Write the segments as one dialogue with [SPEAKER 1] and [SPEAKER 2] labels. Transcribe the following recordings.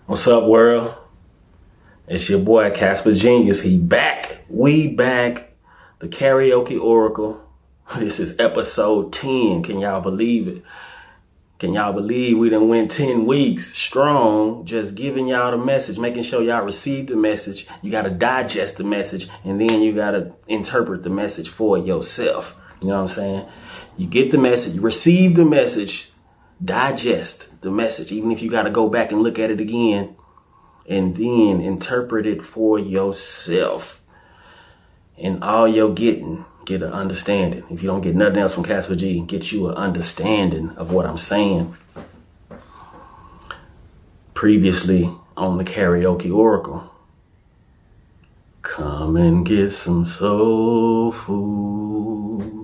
[SPEAKER 1] What's up, world? It's your boy KasperGenius. He back. We back. The Karaoke Oracle. This is episode 10. Can y'all believe it? Can y'all believe we done went 10 weeks strong, just giving y'all the message, making sure y'all receive the message. You got to digest the message, and then you got to interpret the message for yourself. You know what I'm saying? You get the message, you receive the message, digest the message, even if you got to go back and look at it again, and then interpret it for yourself. And all you're getting, get an understanding. If you don't get nothing else from Casper G, get you an understanding of what I'm saying. Previously on the Karaoke Oracle, come and get some soul food.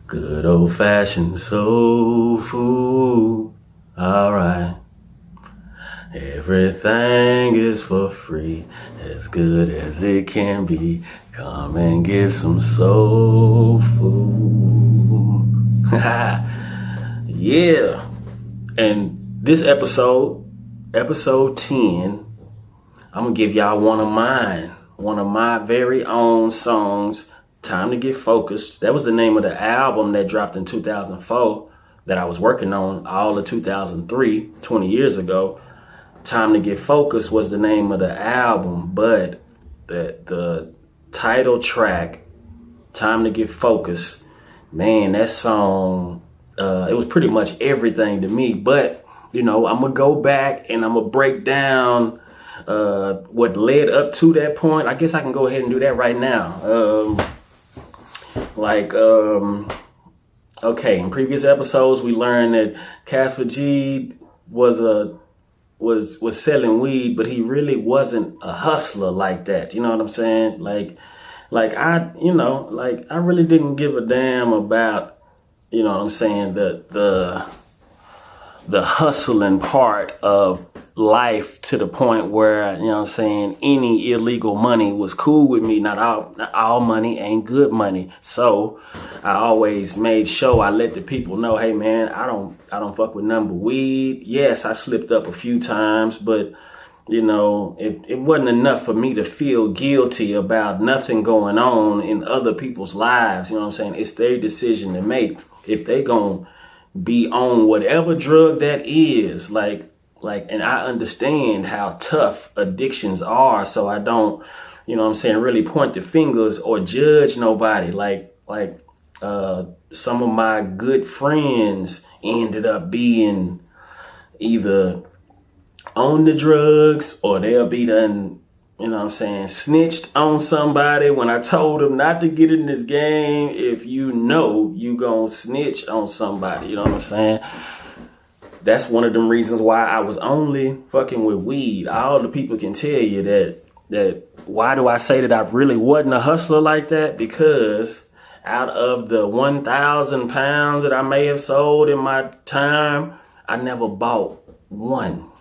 [SPEAKER 1] Good old fashioned soul food. All right. Everything is for free, as good as it can be. Come and get some soul food. Yeah. And this episode 10, I'm going to give y'all one of my very own songs, Time to Get Focused. That was the name of the album that dropped in 2004 that I was working on all of 2003, 20 years ago. Time to Get Focused was the name of the album, but the title track, Time to Get Focused, man, that song, it was pretty much everything to me. But, you know, I'm going to go back and I'm going to break down what led up to that point. I guess I can go ahead and do that right now. Okay, in previous episodes, we learned that Casper G was selling weed, but he really wasn't a hustler like that. You know what I'm saying? I really didn't give a damn about, you know what I'm saying, the hustling part of life, to the point where, you know what I'm saying, any illegal money was cool with me. Not all money ain't good money. So I always made sure I let the people know, hey man, I don't fuck with none but weed. Yes, I slipped up a few times, but you know, it wasn't enough for me to feel guilty about nothing going on in other people's lives. You know what I'm saying? It's their decision to make. If they gonna be on whatever drug that is, and I understand how tough addictions are, so I don't, you know what I'm saying, really point the fingers or judge nobody. Some of my good friends ended up being either on the drugs, or they'll be done, you know what I'm saying, snitched on somebody when I told them not to get in this game. If you know you gonna snitch on somebody, you know what I'm saying? That's one of them reasons why I was only fucking with weed. All the people can tell you that why do I say that I really wasn't a hustler like that? Because out of the 1,000 pounds that I may have sold in my time, I never bought one.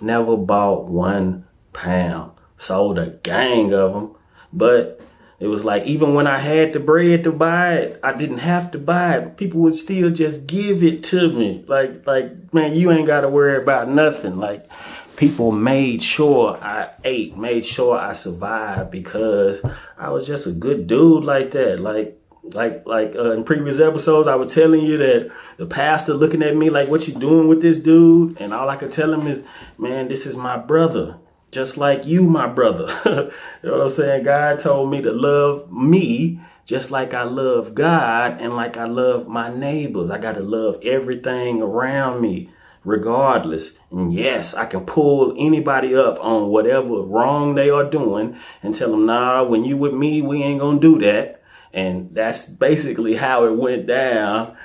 [SPEAKER 1] Never bought 1 pound. Sold a gang of them. But it was like, even when I had the bread to buy it, I didn't have to buy it. People would still just give it to me. Like, man, you ain't got to worry about nothing. Like, people made sure I ate, made sure I survived, because I was just a good dude like that. In previous episodes, I was telling you that the pastor looking at me like, what you doing with this dude? And all I could tell him is, man, this is my brother. Just like you, my brother. You know what I'm saying? God told me to love me just like I love God and like I love my neighbors. I got to love everything around me regardless. And yes, I can pull anybody up on whatever wrong they are doing and tell them, nah, when you with me, we ain't going to do that. And that's basically how it went down,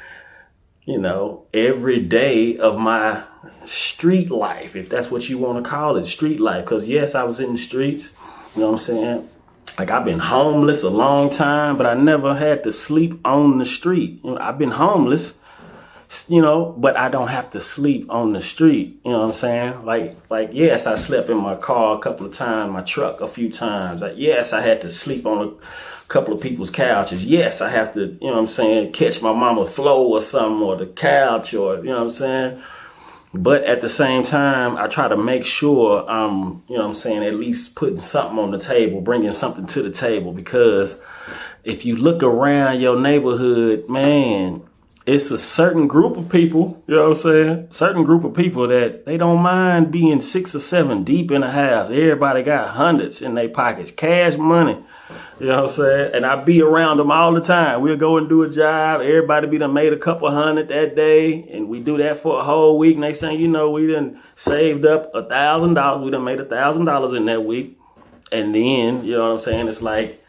[SPEAKER 1] you know, every day of my street life, if that's what you want to call it, street life. Because yes, I was in the streets, you know what I'm saying? Like, I've been homeless a long time, but I never had to sleep on the street. You know, I've been homeless, you know, but I don't have to sleep on the street. You know what I'm saying? Like, yes, I slept in my car a couple of times, my truck a few times. Yes, I had to sleep on a couple of people's couches. Yes, I have to, you know what I'm saying, catch my mama flow or something, or the couch, or, you know what I'm saying? But at the same time, I try to make sure I'm, you know what I'm saying, at least putting something on the table, bringing something to the table. Because if you look around your neighborhood, man, it's a certain group of people, you know what I'm saying? Certain group of people that they don't mind being 6 or 7 deep in a house. Everybody got hundreds in their pockets, cash money. You know what I'm saying? And I be around them all the time. We'll go and do a job. Everybody be done made a couple hundred that day. And we do that for a whole week. Next thing you know, we done saved up $1,000. We done made $1,000 in that week. And then, you know what I'm saying? It's like,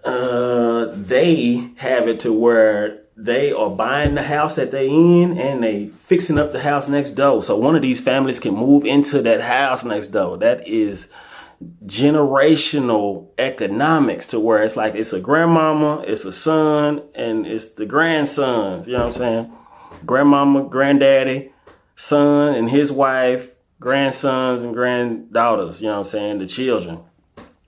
[SPEAKER 1] they have it to where they are buying the house that they in and they fixing up the house next door. So one of these families can move into that house next door. That is generational economics, to where it's like it's a grandmama, it's a son, and it's the grandsons. You know what I'm saying? Grandmama, granddaddy, son and his wife, grandsons and granddaughters. You know what I'm saying? The children.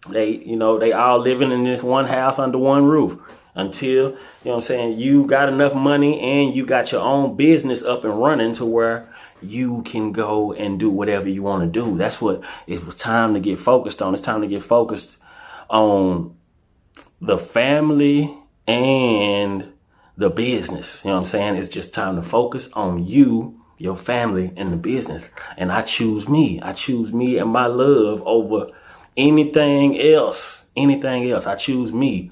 [SPEAKER 1] They all living in this one house under one roof until, you know what I'm saying, you got enough money and you got your own business up and running to where you can go and do whatever you want to do. That's what it was time to get focused on. It's time to get focused on the family and the business. You know what I'm saying? It's just time to focus on you, your family, and the business. And I choose me. I choose me and my love over anything else. I choose me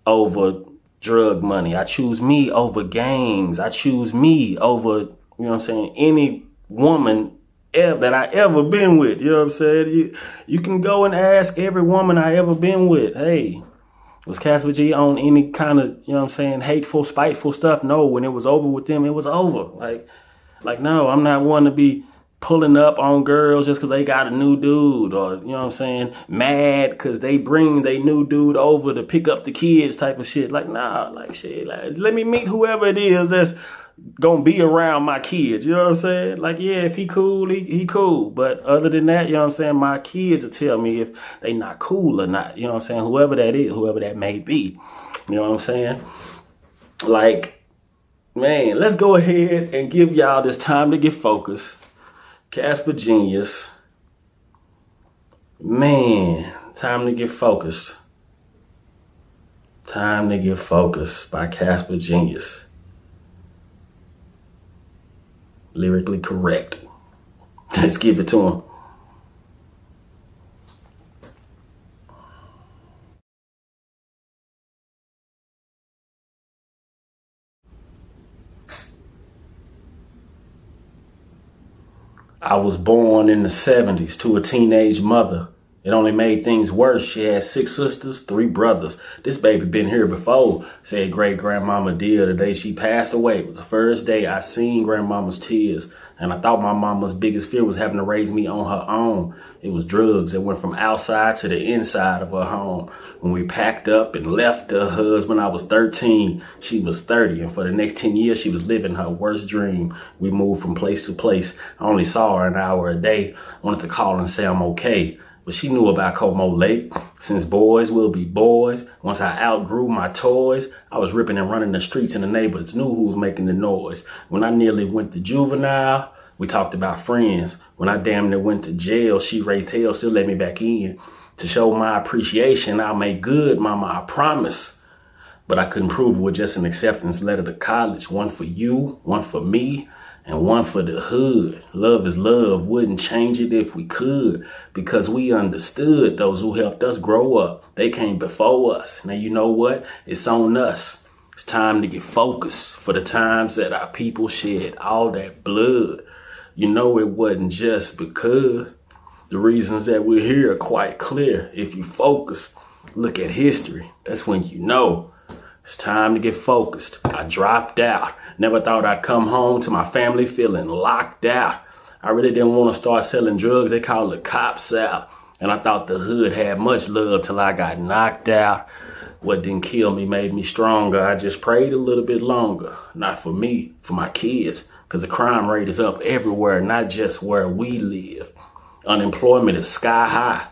[SPEAKER 1] over drug money. I choose me over gangs. I choose me over, you know what I'm saying, any woman that I ever been with. You know what I'm saying? You can go and ask every woman I ever been with, hey, was Casper G on any kind of, you know what I'm saying, hateful, spiteful stuff? No, when it was over with them, it was over. Like, no, I'm not one to be pulling up on girls just because they got a new dude, or, you know what I'm saying, mad because they bring they new dude over to pick up the kids type of shit. Like, nah, like, shit, like, let me meet whoever it is that's gonna be around my kids. You know what I'm saying? Like, yeah, if he cool, he cool. But other than that, you know what I'm saying, my kids will tell me if they not cool or not. You know what I'm saying? Whoever that is, whoever that may be. You know what I'm saying? Like, man, let's go ahead and give y'all this time to get focused. KasperGenius. Man, time to get focused. Time to get focused by KasperGenius. Lyrically correct. Let's give it to him. I was born in the 70s to a teenage mother. It only made things worse. She had 6 sisters, 3 brothers. This baby been here before, said great grandmama Dia the day she passed away. It was the first day I seen grandmama's tears. And I thought my mama's biggest fear was having to raise me on her own. It was drugs that went from outside to the inside of her home. When we packed up and left her husband, I was 13. She was 30. And for the next 10 years, she was living her worst dream. We moved from place to place. I only saw her an hour a day. Wanted to call and say I'm okay. But she knew about Como Lake. Since boys will be boys. Once I outgrew my toys, I was ripping and running the streets and the neighbors knew who was making the noise. When I nearly went to juvenile, we talked about friends. When I damn near went to jail, she raised hell, still let me back in. To show my appreciation, I'll make good, mama, I promise. But I couldn't prove it with just an acceptance letter to college. One for you, one for me, and one for the hood. Love is love, wouldn't change it if we could. Because we understood those who helped us grow up. They came before us. Now you know what? It's on us. It's time to get focused for the times that our people shed all that blood. You know it wasn't just because. The reasons that we're here are quite clear. If you focus, look at history. That's when you know it's time to get focused. I dropped out. Never thought I'd come home to my family feeling locked out. I really didn't want to start selling drugs. They called the cops out. And I thought the hood had much love till I got knocked out. What didn't kill me made me stronger. I just prayed a little bit longer. Not for me, for my kids. Because the crime rate is up everywhere, not just where we live. Unemployment is sky high.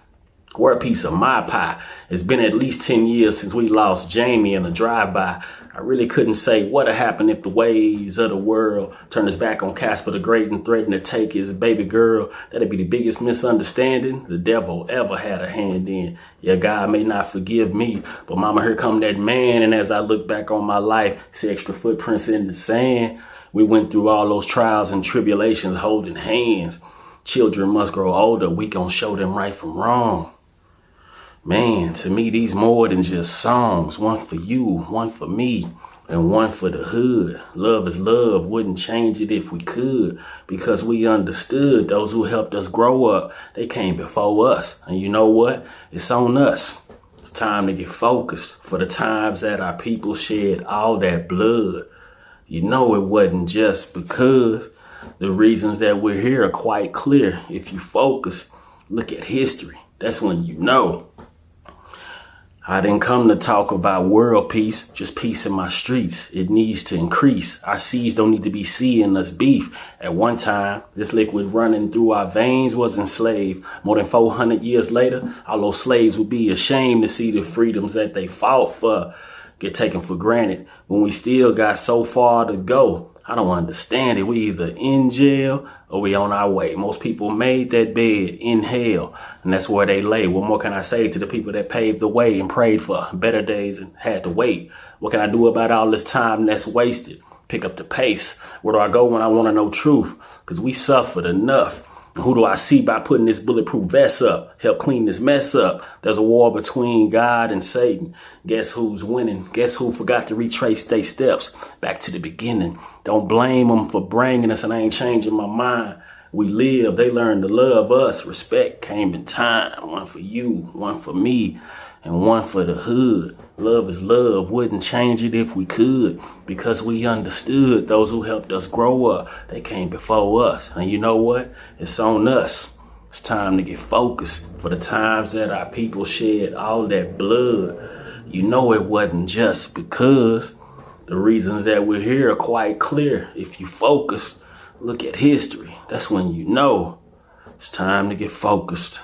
[SPEAKER 1] Where a piece of my pie. It's been at least 10 years since we lost Jamie in a drive-by. I really couldn't say what'd happen if the ways of the world turned his back on Casper the Great and threatened to take his baby girl. That'd be the biggest misunderstanding the devil ever had a hand in. Yeah, God may not forgive me, but mama, here come that man. And as I look back on my life, see extra footprints in the sand. We went through all those trials and tribulations holding hands. Children must grow older. We gonna show them right from wrong. Man, to me, these more than just songs. One for you, one for me, and one for the hood. Love is love. Wouldn't change it if we could, because we understood those who helped us grow up. They came before us. And you know what? It's on us. It's time to get focused for the times that our people shed all that blood. You know it wasn't just because. The reasons that we're here are quite clear. If you focus, look at history. That's when you know. I didn't come to talk about world peace, just peace in my streets. It needs to increase. Our seeds don't need to be seeing us beef. At one time, this liquid running through our veins was enslaved. More than 400 years later, all those slaves would be ashamed to see the freedoms that they fought for get taken for granted when we still got so far to go. I don't understand it. We either in jail or we on our way. Most people made that bed in hell, and that's where they lay. What more can I say to the people that paved the way and prayed for better days and had to wait? What can I do about all this time that's wasted? Pick up the pace. Where do I go when I want to know truth? Because we suffered enough. And who do I see by putting this bulletproof vest up? Help clean this mess up. There's a war between God and Satan. Guess who's winning? Guess who forgot to retrace their steps back to the beginning? Don't blame them for bringing us, and I ain't changing my mind. We live, they learned to love us. Respect came in time. One for you, one for me, and one for the hood. Love is love. Wouldn't change it if we could, because we understood those who helped us grow up. They came before us. And you know what? It's on us. It's time to get focused for the times that our people shed all that blood. You know it wasn't just because. The reasons that we're here are quite clear. If you focus, look at history. That's when you know it's time to get focused.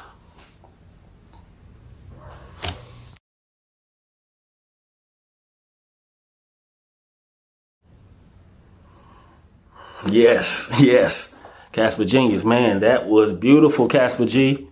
[SPEAKER 1] Yes. KasperGenius, man, that was beautiful, Casper G.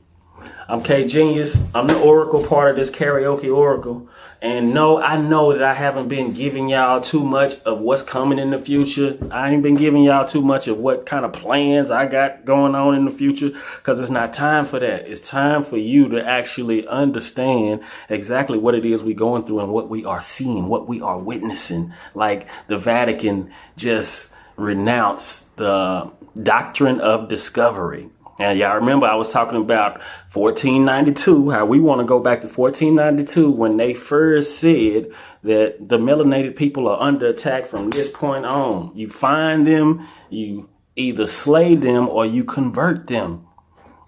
[SPEAKER 1] I'm KGenius. I'm the Oracle, part of this Karaoke Oracle. And no, I know that I haven't been giving y'all too much of what's coming in the future. I ain't been giving y'all too much of what kind of plans I got going on in the future, because it's not time for that. It's time for you to actually understand exactly what it is we're going through and what we are seeing, what we are witnessing. Like the Vatican just renounced the doctrine of discovery. And y'all remember I was talking about 1492, how we want to go back to 1492 when they first said that the melanated people are under attack from this point on. You find them, you either slay them or you convert them.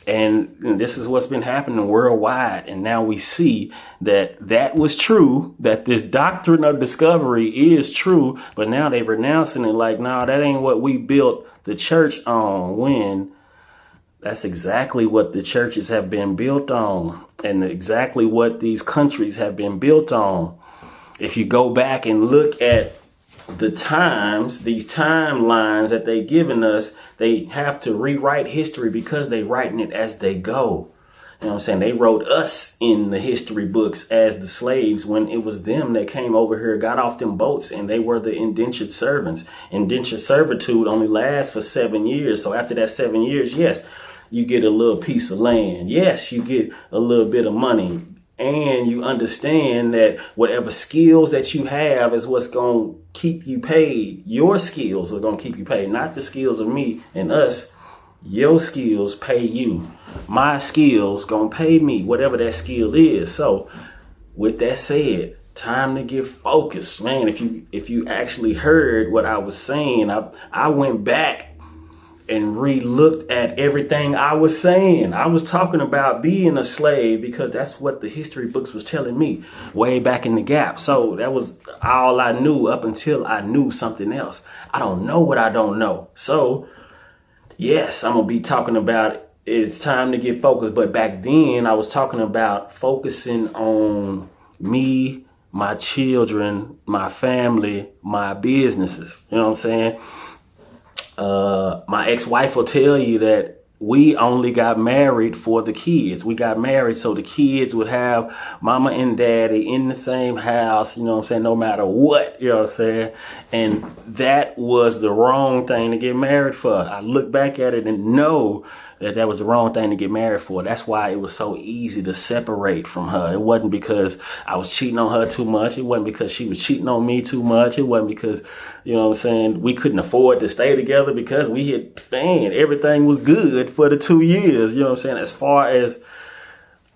[SPEAKER 1] And this is what's been happening worldwide. And now we see that that was true, that this doctrine of discovery is true. But now they're renouncing it like, nah, that ain't what we built the church on, when that's exactly what the churches have been built on, and exactly what these countries have been built on. If you go back and look at the times, these timelines that they've given us, they have to rewrite history because they're writing it as they go. You know what I'm saying? They wrote us in the history books as the slaves when it was them that came over here, got off them boats, and they were the indentured servants. Indentured servitude only lasts for 7 years. So after that 7 years, yes, you get a little piece of land. Yes, you get a little bit of money. And you understand that whatever skills that you have is what's going to keep you paid. Your skills are going to keep you paid, not the skills of me and us. Your skills pay you. My skills going to pay me, whatever that skill is. So with that said, time to get focused, man. If you actually heard what I was saying, I went back and re-looked at everything I was saying. I was talking about being a slave because that's what the history books was telling me way back in the gap. So that was all I knew up until I knew something else. I don't know what I don't know. So yes, I'm going to be talking about it's time to get focused. But back then I was talking about focusing on me, my children, my family, my businesses. You know what I'm saying? My ex-wife will tell you that we only got married for the kids. We got married so the kids would have mama and daddy in the same house, you know what I'm saying, no matter what, you know what I'm saying? And that was the wrong thing to get married for. I look back at it and know that that was the wrong thing to get married for. That's why it was so easy to separate from her. It wasn't because I was cheating on her too much. It wasn't because she was cheating on me too much. It wasn't because, you know what I'm saying, we couldn't afford to stay together, because we had, man, everything was good for the 2 years, you know what I'm saying, as far as,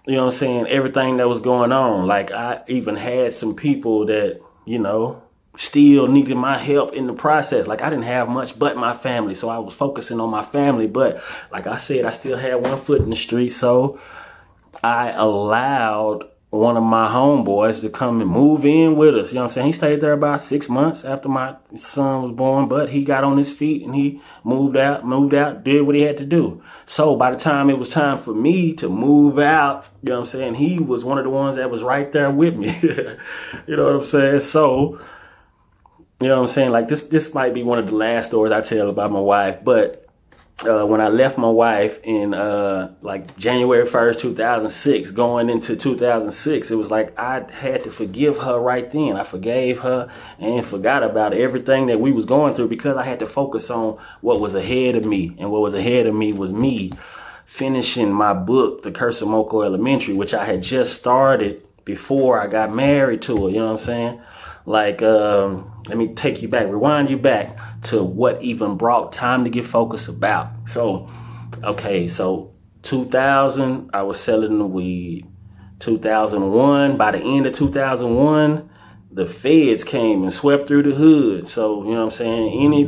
[SPEAKER 1] you know what I'm saying, everything that was going on. Like, I even had some people that, you know, still needed my help in the process. Like, I didn't have much but my family, so I was focusing on my family. But like I said, I still had one foot in the street, so I allowed one of my homeboys to come and move in with us. You know what I'm saying? He stayed there about 6 months after my son was born, but he got on his feet and he moved out, did what he had to do. So by the time it was time for me to move out, you know what I'm saying, he was one of the ones that was right there with me. You know what I'm saying? So, you know what I'm saying? Like, this might be one of the last stories I tell about my wife, but when I left my wife in like January 1st, 2006, going into 2006, it was like I had to forgive her right then. I forgave her and forgot about everything that we was going through, because I had to focus on what was ahead of me. And what was ahead of me was me finishing my book, The Curse of Moko Elementary, which I had just started before I got married to her. You know what I'm saying? Like, let me take you back, rewind you back to what even brought Time to Get Focused about. So, okay, so 2000, I was selling the weed. 2001, by the end of 2001, the feds came and swept through the hood. So, you know what I'm saying, any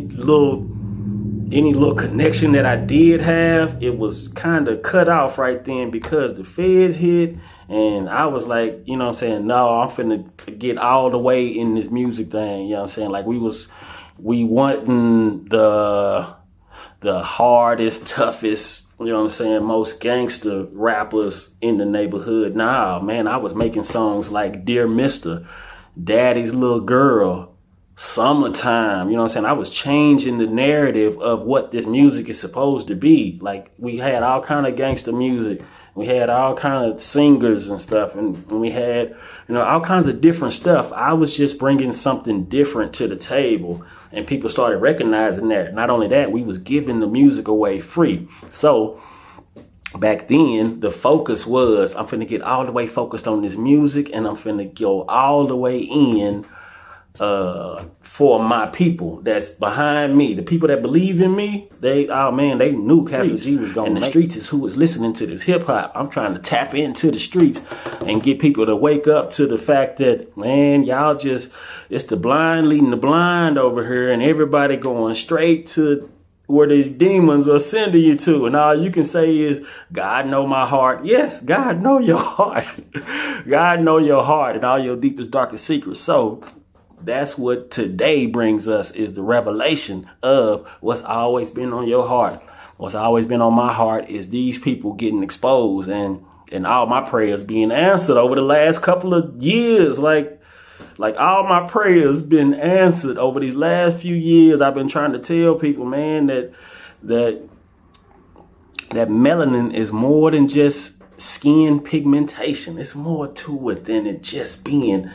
[SPEAKER 1] little connection that I did have, it was kind of cut off right then, because the feds hit. And I was like, you know what I'm saying, no, I'm finna get all the way in this music thing. You know what I'm saying? Like, we wasn't the hardest, toughest, you know what I'm saying, most gangster rappers in the neighborhood. Nah, man, I was making songs like Dear Mister, Daddy's Little Girl, Summertime. You know what I'm saying? I was changing the narrative of what this music is supposed to be. Like, we had all kind of gangster music. We had all kind of singers and stuff, and we had, you know, all kinds of different stuff. I was just bringing something different to the table, and people started recognizing that. Not only that, we was giving the music away free. So back then, the focus was, I'm finna get all the way focused on this music, and I'm finna go all the way in for my people that's behind me, the people that believe in me. They knew Casper G was going, and the streets is who was listening to this hip hop. I'm trying to tap into the streets and get people to wake up to the fact that, man, y'all just, it's the blind leading the blind over here, and everybody going straight to where these demons are sending you to. And all you can say is, God know my heart. Yes, God know your heart. God know your heart and all your deepest, darkest secrets. So that's what today brings us, is the revelation of what's always been on your heart. What's always been on my heart is these people getting exposed, and all my prayers being answered over the last couple of years. Like all my prayers been answered over these last few years. I've been trying to tell people, man, that melanin is more than just skin pigmentation. It's more to it than it just being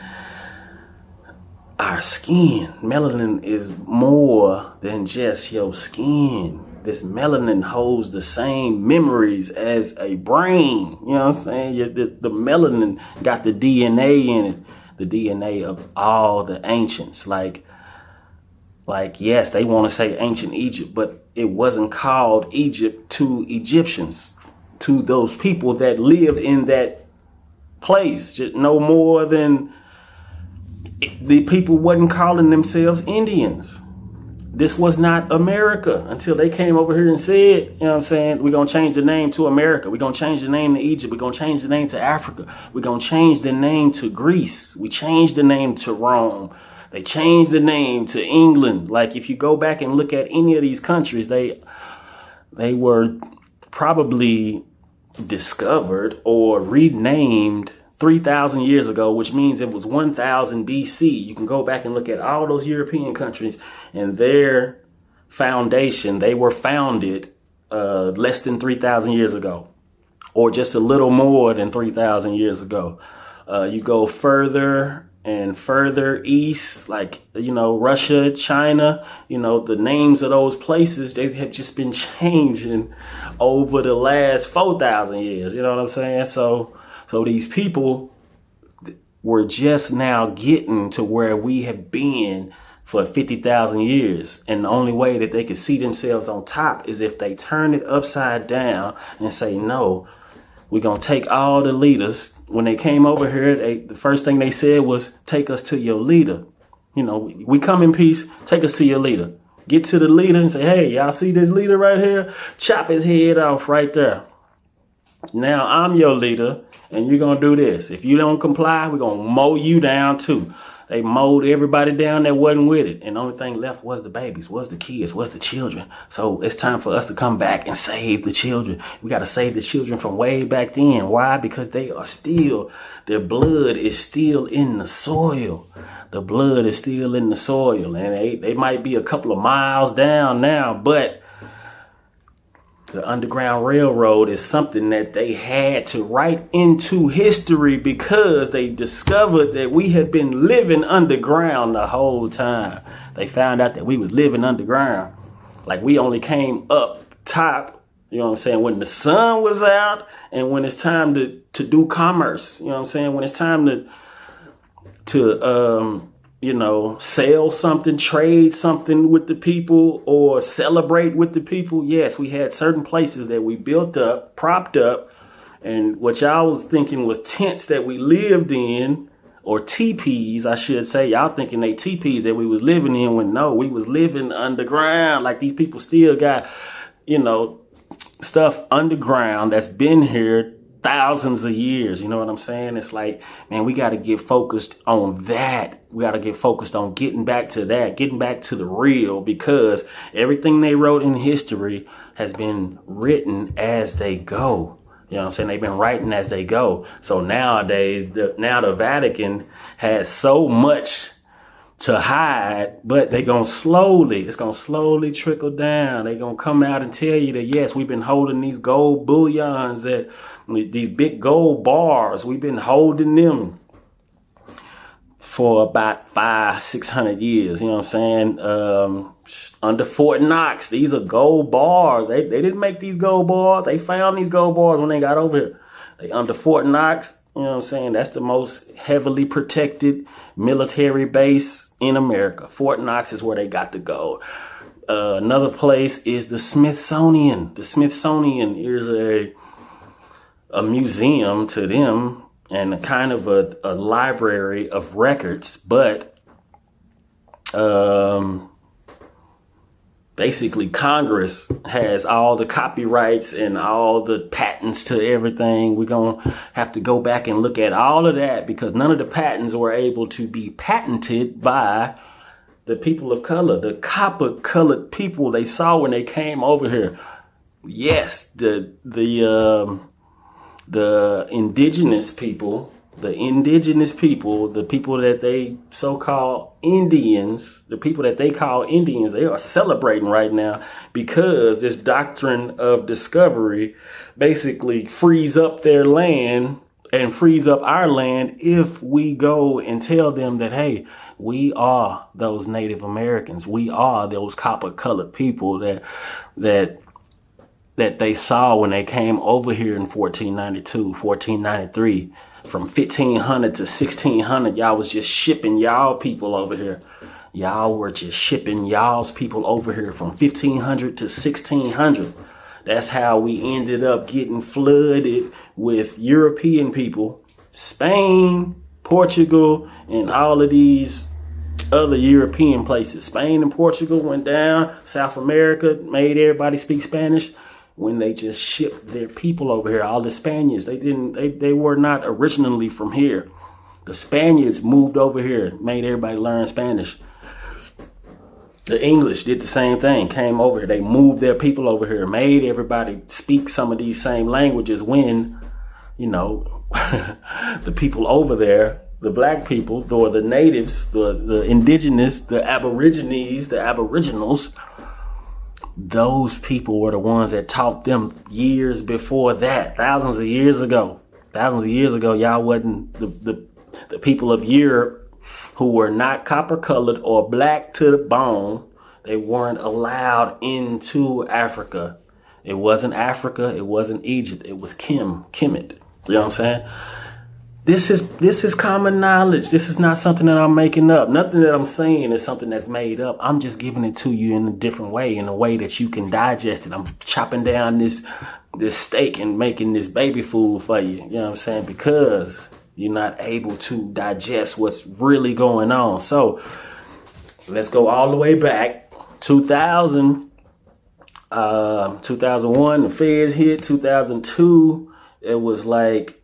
[SPEAKER 1] our skin. Melanin is more than just your skin. This melanin holds the same memories as a brain. You know what I'm saying? The melanin got the DNA in it, the DNA of all the ancients. Like yes, they want to say ancient Egypt, but it wasn't called Egypt to Egyptians, to those people that lived in that place. Just no more than the people wasn't calling themselves Indians. This was not America until they came over here and said, you know what I'm saying, we're going to change the name to America. We're going to change the name to Egypt. We're going to change the name to Africa. We're going to change the name to Greece. We changed the name to Rome. They changed the name to England. Like, if you go back and look at any of these countries, they were probably discovered or renamed 3,000 years ago, which means it was 1000 BC. You can go back and look at all those European countries and their foundation. They were founded less than 3,000 years ago, or just a little more than 3,000 years ago. You go further and further east, like, Russia, China, the names of those places, they have just been changing over the last 4,000 years. You know what I'm saying? So these people were just now getting to where we have been for 50,000 years. And the only way that they could see themselves on top is if they turn it upside down and say, no, we're going to take all the leaders. When they came over here, the first thing they said was, take us to your leader. We come in peace, take us to your leader. Get to the leader and say, hey, y'all see this leader right here? Chop his head off right there. Now I'm your leader, and you're going to do this. If you don't comply, we're going to mow you down too. They mowed everybody down that wasn't with it. And the only thing left was the babies, was the kids, was the children. So it's time for us to come back and save the children. We got to save the children from way back then. Why? Because their blood is still in the soil. The blood is still in the soil. And they might be a couple of miles down now, but the Underground Railroad is something that they had to write into history because they discovered that we had been living underground the whole time. They found out that we was living underground. Like, we only came up top, you know what I'm saying, when the sun was out and when it's time to do commerce. You know what I'm saying? When it's time to sell something, trade something with the people, or celebrate with the people. Yes, we had certain places that we built up, propped up, and what y'all was thinking was tents that we lived in, or teepees, I should say. Y'all thinking they teepees that we was living in, when no, we was living underground. Like, these people still got, stuff underground that's been here thousands of years. You know what I'm saying? It's like, man, we got to get focused on that. We got to get focused on getting back to that, getting back to the real, because everything they wrote in history has been written as they go. You know what I'm saying? They've been writing as they go. So nowadays, the Vatican has so much to hide, but it's going to slowly trickle down. They're going to come out and tell you that, yes, we've been holding these gold bullions, these big gold bars, we've been holding them for about 500-600 years. You know what I'm saying? Under Fort Knox, these are gold bars. They didn't make these gold bars. They found these gold bars when they got over here. They under Fort Knox. You know what I'm saying? That's the most heavily protected military base in America. Fort Knox is where they got the gold. Another place is the Smithsonian. The Smithsonian is a museum to them, and a kind of a library of records, but basically Congress has all the copyrights and all the patents to everything. We're going to have to go back and look at all of that, because none of the patents were able to be patented by the people of color, the copper-colored people they saw when they came over here. Yes, the indigenous people, the people that they so-called Indians, the people that they call Indians, they are celebrating right now, because this doctrine of discovery basically frees up their land and frees up our land if we go and tell them that, hey, we are those Native Americans. We are those copper-colored people that they saw when they came over here in 1492, 1493. From 1500 to 1600, y'all was just shipping y'all people over here. Y'all were just shipping y'all's people over here from 1500 to 1600. That's how we ended up getting flooded with European people, Spain, Portugal, and all of these other European places. Spain and Portugal went down. South America made everybody speak Spanish. When they just shipped their people over here, all the Spaniards, they were not originally from here. The Spaniards moved over here, made everybody learn Spanish. The English did the same thing, came over here. They moved their people over here, made everybody speak some of these same languages when, you know, the people over there, the black people, or the natives, the indigenous, the aborigines, the aboriginals, those people were the ones that taught them years before that, thousands of years ago. Thousands of years ago, y'all wasn't the people of Europe who were not copper colored or black to the bone. They weren't allowed into Africa. It wasn't Africa. It wasn't Egypt. It was Kemet. You know what I'm saying? This is common knowledge. This is not something that I'm making up. Nothing that I'm saying is something that's made up. I'm just giving it to you in a different way, in a way that you can digest it. I'm chopping down this steak and making this baby food for you. You know what I'm saying? Because you're not able to digest what's really going on. So let's go all the way back. 2000, 2001, the feds hit. 2002, it was like,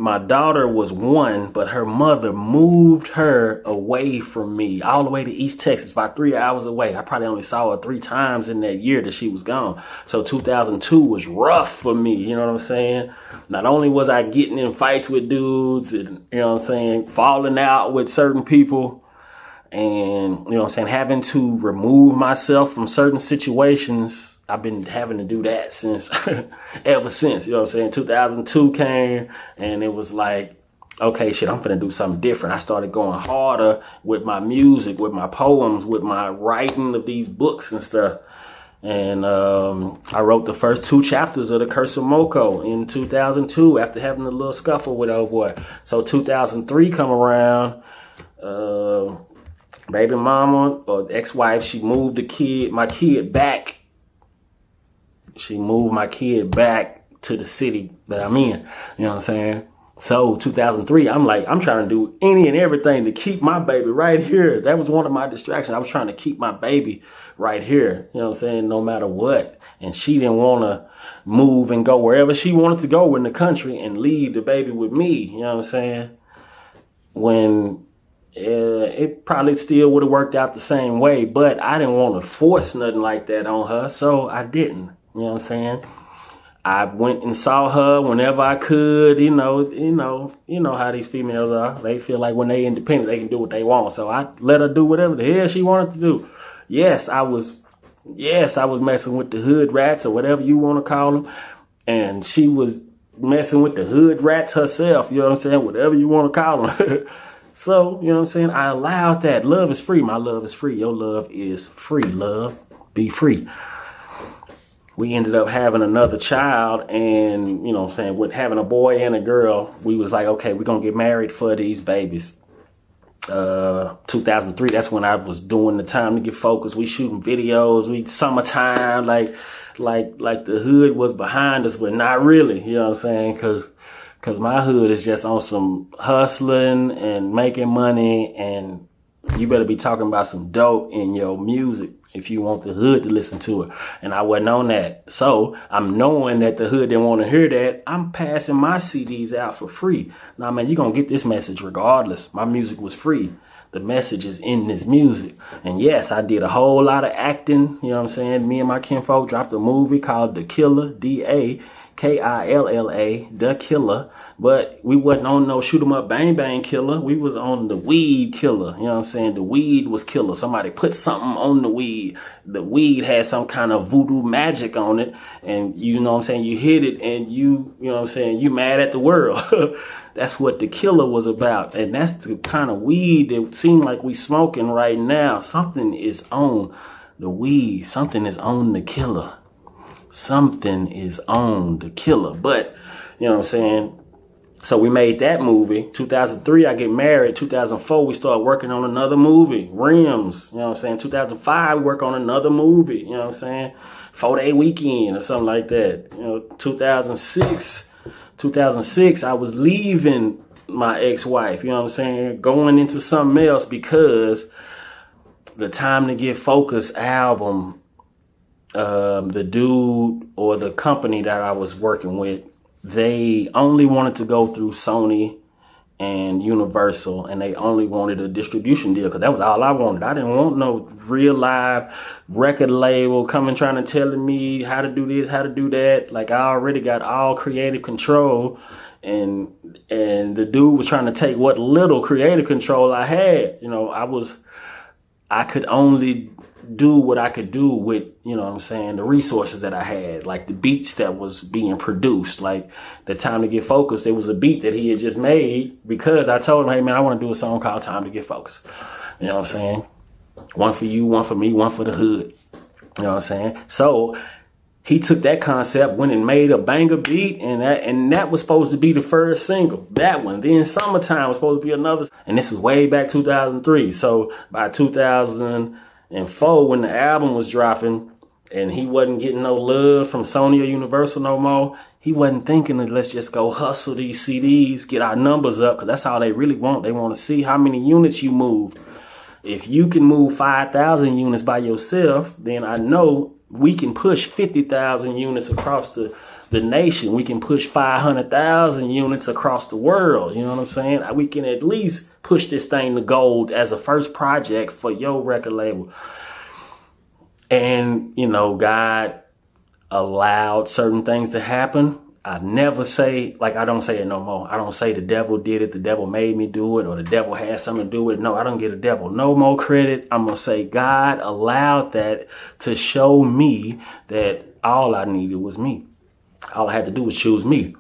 [SPEAKER 1] my daughter was 1, but her mother moved her away from me all the way to East Texas, about 3 hours away. I probably only saw her 3 times in that year that she was gone. So 2002 was rough for me. You know what I'm saying? Not only was I getting in fights with dudes and, you know what I'm saying, falling out with certain people and, you know what I'm saying, having to remove myself from certain situations. I've been having to do that since, ever since, you know what I'm saying? 2002 came and it was like, okay, shit, I'm gonna do something different. I started going harder with my music, with my poems, with my writing of these books and stuff. And I wrote the first 2 chapters of The Curse of Moko in 2002 after having a little scuffle with old boy. So 2003 come around, baby mama or ex-wife, she moved my kid back. She moved my kid back to the city that I'm in. You know what I'm saying? So 2003, I'm like, I'm trying to do any and everything to keep my baby right here. That was one of my distractions. I was trying to keep my baby right here. You know what I'm saying? No matter what. And she didn't want to move and go wherever she wanted to go in the country and leave the baby with me. You know what I'm saying? When it probably still would have worked out the same way, but I didn't want to force nothing like that on her. So I didn't. You know what I'm saying? I went and saw her whenever I could. You know how these females are. They feel like when they independent, they can do what they want. So I let her do whatever the hell she wanted to do. Yes, I was messing with the hood rats or whatever you want to call them. And she was messing with the hood rats herself. You know what I'm saying? Whatever you want to call them. So, you know what I'm saying? I allowed that. Love is free. My love is free. Your love is free. Love, be free. We ended up having another child and, you know what I'm saying, with having a boy and a girl, we was like, okay, we're going to get married for these babies. 2003, that's when I was doing the Time to Get Focused. We shooting videos, summertime, like the hood was behind us, but not really, you know what I'm saying? Cause my hood is just on some hustling and making money, and you better be talking about some dope in your music if you want the hood to listen to it. And I wasn't on that. So I'm knowing that the hood didn't want to hear that. I'm passing my CDs out for free. Now, man, you're going to get this message regardless. My music was free. The message is in this music. And yes, I did a whole lot of acting. You know what I'm saying? Me and my kinfolk dropped a movie called The Killer, DAKILLA, The Killer. But we wasn't on no shoot 'em up bang bang killer. We was on the weed killer. You know what I'm saying? The weed was killer. Somebody put something on the weed. The weed had some kind of voodoo magic on it. And you know what I'm saying? You hit it and you know what I'm saying? You mad at the world. That's what The Killer was about. And that's the kind of weed that seemed like we smoking right now. Something is on the weed. Something is on The Killer. Something is on The Killer. But, you know what I'm saying? So we made that movie. 2003, I get married. 2004, we started working on another movie, Rims. You know what I'm saying? 2005, we work on another movie. You know what I'm saying? 4-Day Weekend or something like that. You know, 2006, I was leaving my ex-wife. You know what I'm saying? Going into something else because the Time to Get Focused album, the dude or the company that I was working with, they only wanted to go through Sony and Universal, and they only wanted a distribution deal because that was all I wanted. I didn't want no real live record label coming trying to telling me how to do this, how to do that. Like, I already got all creative control, and the dude was trying to take what little creative control I had. You know, I could only do what I could do with, you know what I'm saying, the resources that I had, like the beats that was being produced. Like the Time to Get Focused, it was a beat that he had just made because I told him, hey man, I want to do a song called Time to Get Focused. You know what I'm saying? One for you, one for me, one for the hood. You know what I'm saying? So he took that concept, went and made a banger beat, and that was supposed to be the first single. That one. Then Summertime was supposed to be another. And this was way back 2003. So by 2004, when the album was dropping and he wasn't getting no love from Sony or Universal no more, he wasn't thinking that let's just go hustle these CDs, get our numbers up, because that's all they really want. They want to see how many units you move. If you can move 5,000 units by yourself, then I know we can push 50,000 units across the nation. We can push 500,000 units across the world. You know what I'm saying? We can at least push this thing to gold as a first project for your record label. And, you know, God allowed certain things to happen. I never say, like, I don't say it no more. I don't say the devil did it, the devil made me do it, or the devil had something to do with it. No, I don't give the devil no more credit. I'm going to say God allowed that to show me that all I needed was me. All I had to do was choose me.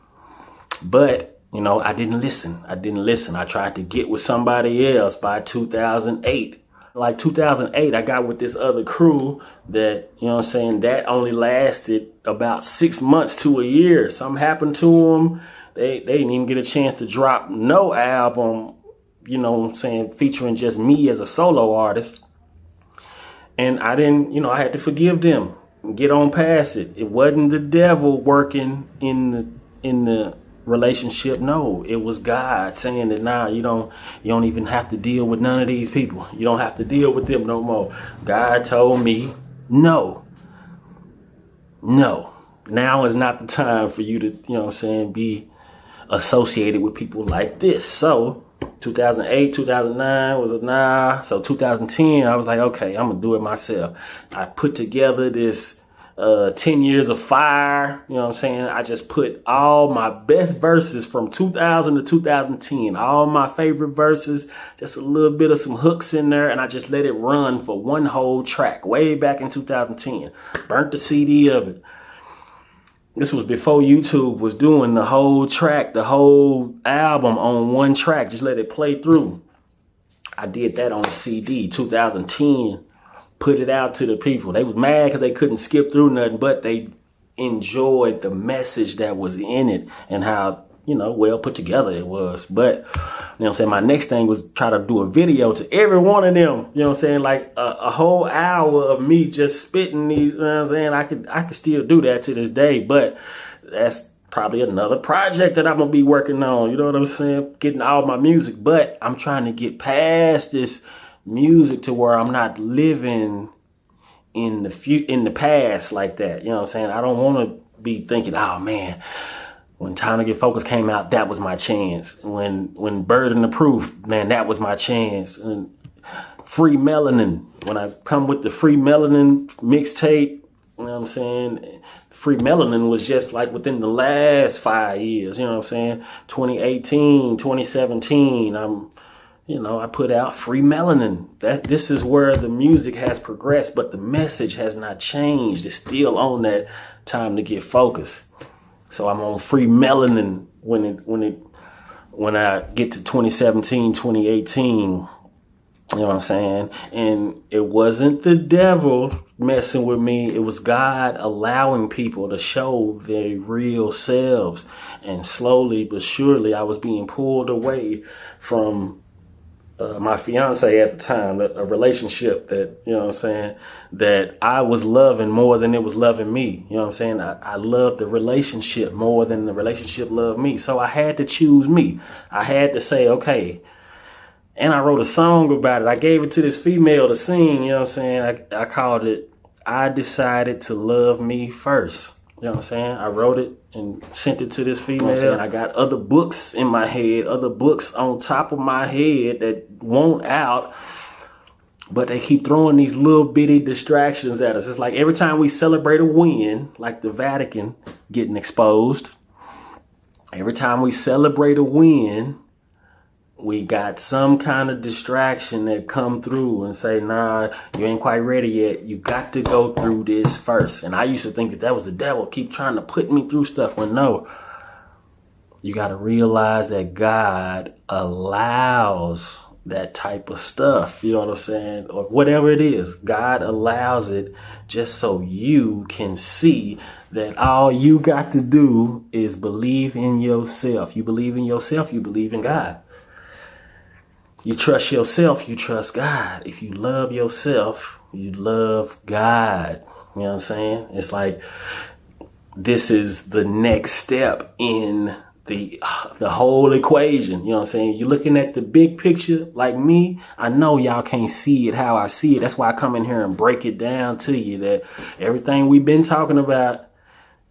[SPEAKER 1] But, you know, I didn't listen. I tried to get with somebody else by 2008. Like 2008, I got with this other crew that, you know what I'm saying, that only lasted about 6 months to a year. Something happened to them. They didn't even get a chance to drop no album, you know what I'm saying, featuring just me as a solo artist. And I didn't, you know, I had to forgive them and get on past it. It wasn't the devil working in the relationship. No, it was God saying that now you don't even have to deal with none of these people. You don't have to deal with them no more. God told me, no, now is not the time for you to, you know what I'm saying, be associated with people like this. So 2008, 2009 was a nah. So 2010, I was like, okay, I'm gonna do it myself. I put together this 10 Years of Fire, you know what I'm saying? I just put all my best verses from 2000 to 2010, all my favorite verses, just a little bit of some hooks in there, and I just let it run for one whole track way back in 2010. Burnt the CD of it. This was before YouTube was doing the whole track, the whole album on one track. Just let it play through. I did that on a CD, 2010. Put it out to the people. They was mad because they couldn't skip through nothing, but they enjoyed the message that was in it and how, you know, well put together it was. But, you know what I'm saying, my next thing was try to do a video to every one of them, you know what I'm saying, like a whole hour of me just spitting these, you know what I'm saying. I could still do that to this day, but that's probably another project that I'm going to be working on, you know what I'm saying, getting all my music. But I'm trying to get past this music to where I'm not living in the past like that. You know what I'm saying? I don't want to be thinking, oh man, when Time to Get Focused came out, that was my chance. When Burden of Proof, man, that was my chance. And Free Melanin, when I come with the Free Melanin mixtape, you know what I'm saying? Free Melanin was just like within the last 5 years, you know what I'm saying? 2018, 2017, I put out Free Melanin. This is where the music has progressed, but the message has not changed. It's still on that Time to Get Focused. So I'm on Free Melanin when I get to 2017, 2018. You know what I'm saying? And it wasn't the devil messing with me. It was God allowing people to show their real selves. And slowly but surely, I was being pulled away from my fiance at the time, a relationship that, you know what I'm saying, that I was loving more than it was loving me. You know what I'm saying? I loved the relationship more than the relationship loved me. So I had to choose me. I had to say, okay. And I wrote a song about it. I gave it to this female to sing, you know what I'm saying? I called it, I Decided to Love Me First. You know what I'm saying? I wrote it and sent it to this female. And I got other books in my head, other books on top of my head that won't out, but they keep throwing these little bitty distractions at us. It's like every time we celebrate a win, like the Vatican getting exposed, every time we celebrate a win, we got some kind of distraction that come through and say, nah, you ain't quite ready yet. You got to go through this first. And I used to think that was the devil, keep trying to put me through stuff. When no, you got to realize that God allows that type of stuff, you know what I'm saying? Or whatever it is, God allows it just so you can see that all you got to do is believe in yourself. You believe in yourself, you believe in God. You trust yourself, you trust God. If you love yourself, you love God. You know what I'm saying? It's like this is the next step in the whole equation. You know what I'm saying? You're looking at the big picture like me. I know y'all can't see it how I see it. That's why I come in here and break it down to you that everything we've been talking about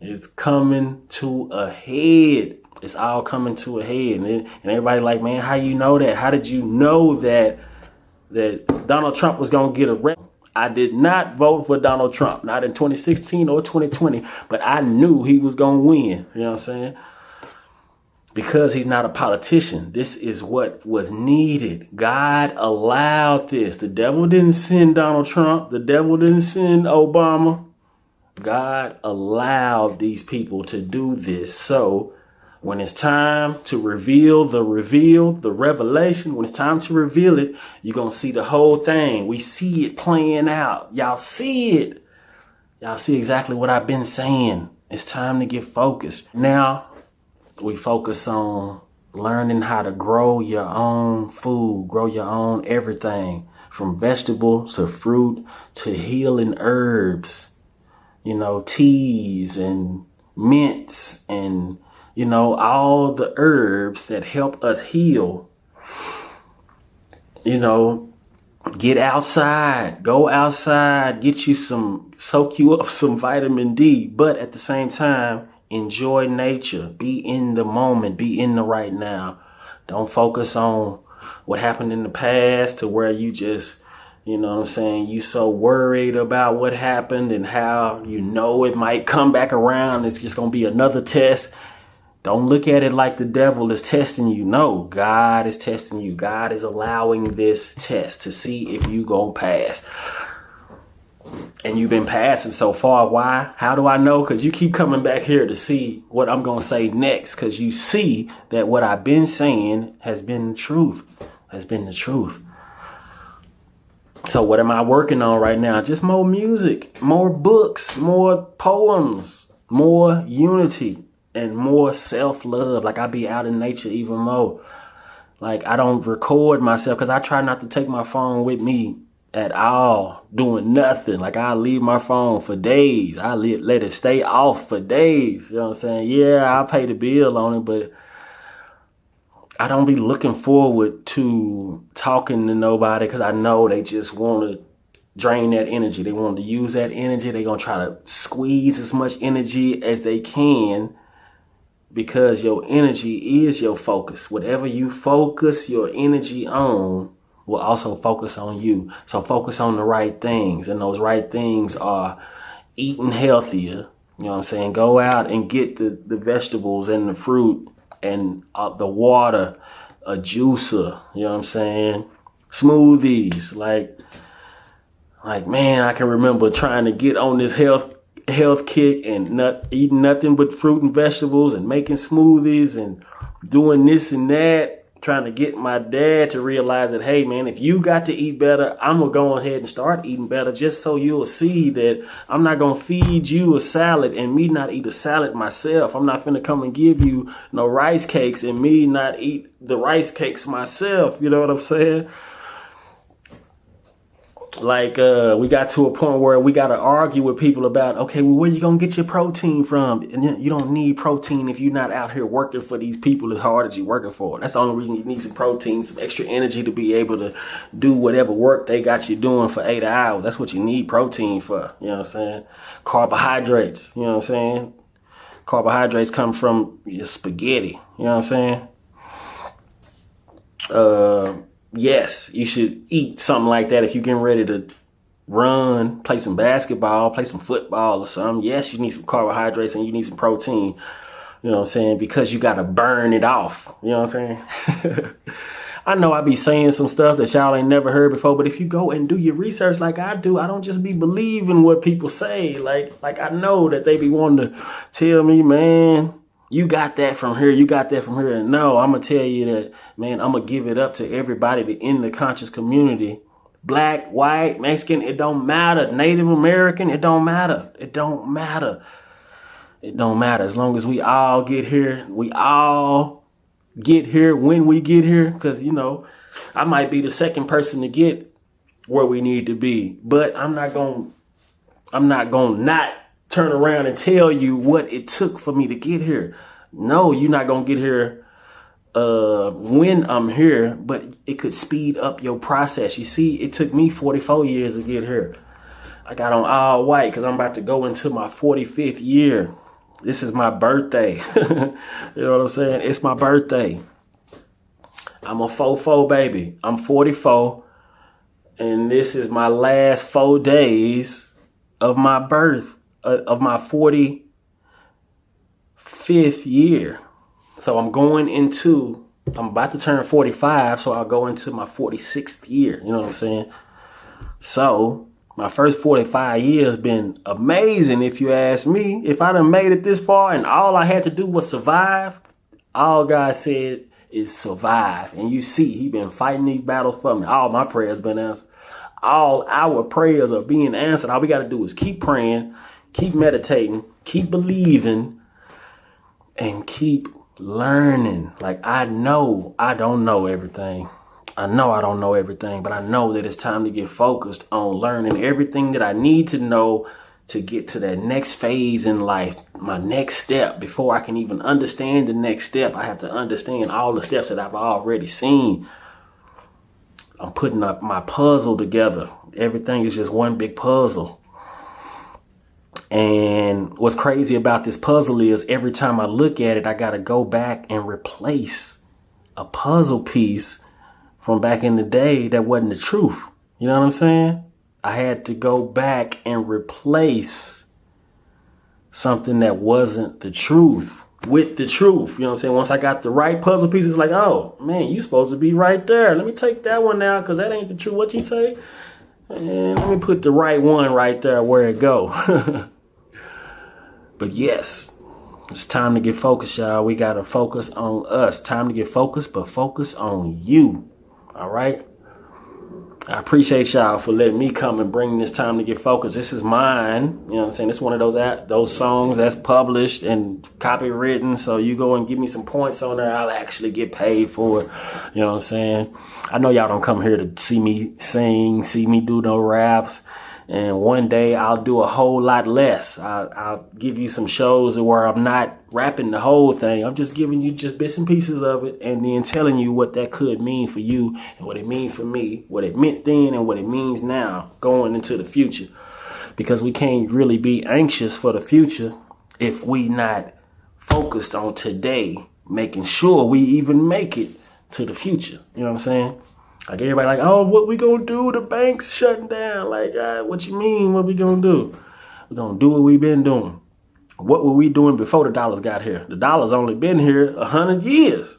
[SPEAKER 1] is coming to a head. It's all coming to a head. And everybody like, man, how you know that? How did you know that Donald Trump was going to get arrested? I did not vote for Donald Trump, not in 2016 or 2020, but I knew he was going to win. You know what I'm saying? Because he's not a politician. This is what was needed. God allowed this. The devil didn't send Donald Trump. The devil didn't send Obama. God allowed these people to do this. So when it's time to reveal the revelation, when it's time to reveal it, you're going to see the whole thing. We see it playing out. Y'all see it. Y'all see exactly what I've been saying. It's time to get focused. Now we focus on learning how to grow your own food, grow your own everything, from vegetables to fruit to healing herbs, you know, teas and mints and, you know, all the herbs that help us heal. You know, get outside, go outside, soak you up some vitamin D, but at the same time, enjoy nature, be in the moment, be in the right now. Don't focus on what happened in the past to where you just, you know what I'm saying, you so worried about what happened and how you know it might come back around. It's just going to be another test. Don't look at it like the devil is testing you. No, God is testing you. God is allowing this test to see if you gonna pass. And you've been passing so far. Why? How do I know? Because you keep coming back here to see what I'm going to say next. Because you see that what I've been saying has been the truth. So what am I working on right now? Just more music, more books, more poems, more unity, and more self-love. Like I be out in nature even more. Like I don't record myself because I try not to take my phone with me at all, doing nothing. Like I leave my phone for days. I let it stay off for days. You know what I'm saying? Yeah, I pay the bill on it, but I don't be looking forward to talking to nobody because I know they just want to drain that energy. They want to use that energy. They're going to try to squeeze as much energy as they can because your energy is your focus. Whatever you focus your energy on will also focus on you. So focus on the right things. And those right things are eating healthier. You know what I'm saying? Go out and get the vegetables and the fruit and the water, a juicer. You know what I'm saying? Smoothies. Like man, I can remember trying to get on this health kick and eating nothing but fruit and vegetables and making smoothies and doing this and that. Trying to get my dad to realize that, hey, man, if you got to eat better, I'm going to go ahead and start eating better just so you'll see that I'm not going to feed you a salad and me not eat a salad myself. I'm not going to come and give you no rice cakes and me not eat the rice cakes myself. You know what I'm saying? Like, we got to a point where we got to argue with people about, okay, well, where you going to get your protein from? And you don't need protein if you're not out here working for these people as hard as you're working for. That's the only reason you need some protein, some extra energy to be able to do whatever work they got you doing for 8 hours. That's what you need protein for. You know what I'm saying? Carbohydrates. You know what I'm saying? Carbohydrates come from your spaghetti. You know what I'm saying? Yes, you should eat something like that if you're getting ready to run, play some basketball, play some football or something. Yes, you need some carbohydrates and you need some protein. You know what I'm saying? Because you got to burn it off. You know what I'm saying? I know I be saying some stuff that y'all ain't never heard before, but if you go and do your research like I do, I don't just be believing what people say. Like I know that they be wanting to tell me, man, you got that from here, you got that from here. And no, I'm going to tell you that, man, I'm going to give it up to everybody in the conscious community. Black, white, Mexican, it don't matter. Native American, it don't matter. It don't matter. It don't matter. As long as we all get here, we all get here when we get here. Because, you know, I might be the second person to get where we need to be. But I'm not going to turn around and tell you what it took for me to get here. No, you're not going to get here when I'm here, but it could speed up your process. You see, it took me 44 years to get here. I got on all white because I'm about to go into my 45th year. This is my birthday. You know what I'm saying? It's my birthday. I'm a 4-4 baby. I'm 44. And this is my last 4 days of my birth, of my 45th year. So I'm about to turn 45, so I'll go into my 46th year. You know what I'm saying? So my first 45 years been amazing, if you ask me. If I done made it this far and all I had to do was survive, all God said is survive. And you see, he been fighting these battles for me. All my prayers been answered. All our prayers are being answered. All we got to do is keep praying, keep meditating, keep believing, and keep learning. Like, I know I don't know everything. I know I don't know everything, but I know that it's time to get focused on learning everything that I need to know to get to that next phase in life, my next step. Before I can even understand the next step, I have to understand all the steps that I've already seen. I'm putting up my puzzle together. Everything is just one big puzzle. And what's crazy about this puzzle is every time I look at it, I got to go back and replace a puzzle piece from back in the day that wasn't the truth. You know what I'm saying? I had to go back and replace something that wasn't the truth with the truth. You know what I'm saying? Once I got the right puzzle pieces, like, oh, man, you supposed to be right there. Let me take that one now because that ain't the truth. What you say? And let me put the right one right there where it go. But yes, it's time to get focused, y'all. We got to focus on us. Time to get focused, but focus on you. All right? I appreciate y'all for letting me come and bring this time to get focused. This is mine. You know what I'm saying? It's one of those songs that's published and copywritten. So you go and give me some points on there. I'll actually get paid for it. You know what I'm saying? I know y'all don't come here to see me sing, see me do no raps. And one day I'll do a whole lot less. I'll give you some shows where I'm not rapping the whole thing. I'm just giving you just bits and pieces of it and then telling you what that could mean for you and what it means for me, what it meant then and what it means now going into the future. Because we can't really be anxious for the future if we not focused on today, making sure we even make it to the future. You know what I'm saying? Like everybody like, oh, what we gonna do? The bank's shutting down. Like, what you mean? What we gonna do? We're gonna do what we've been doing. What were we doing before the dollars got here? The dollars only been here 100 years.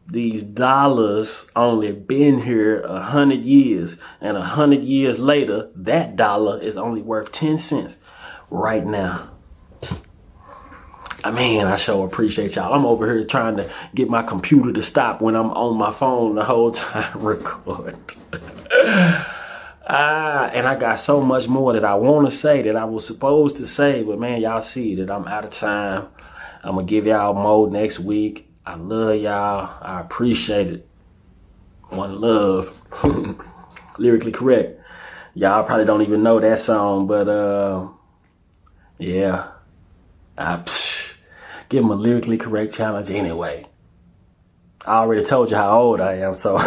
[SPEAKER 1] These dollars only been here 100 years. And 100 years later, that dollar is only worth 10 cents right now. I sure appreciate y'all. I'm over here trying to get my computer to stop when I'm on my phone the whole time record. And I got so much more that I want to say that I was supposed to say, but man, y'all see that I'm out of time. I'm going to give y'all more next week. I love y'all. I appreciate it. One love. Lyrically correct. Y'all probably don't even know that song, but yeah. Give them a lyrically correct challenge anyway. I already told you how old I am, so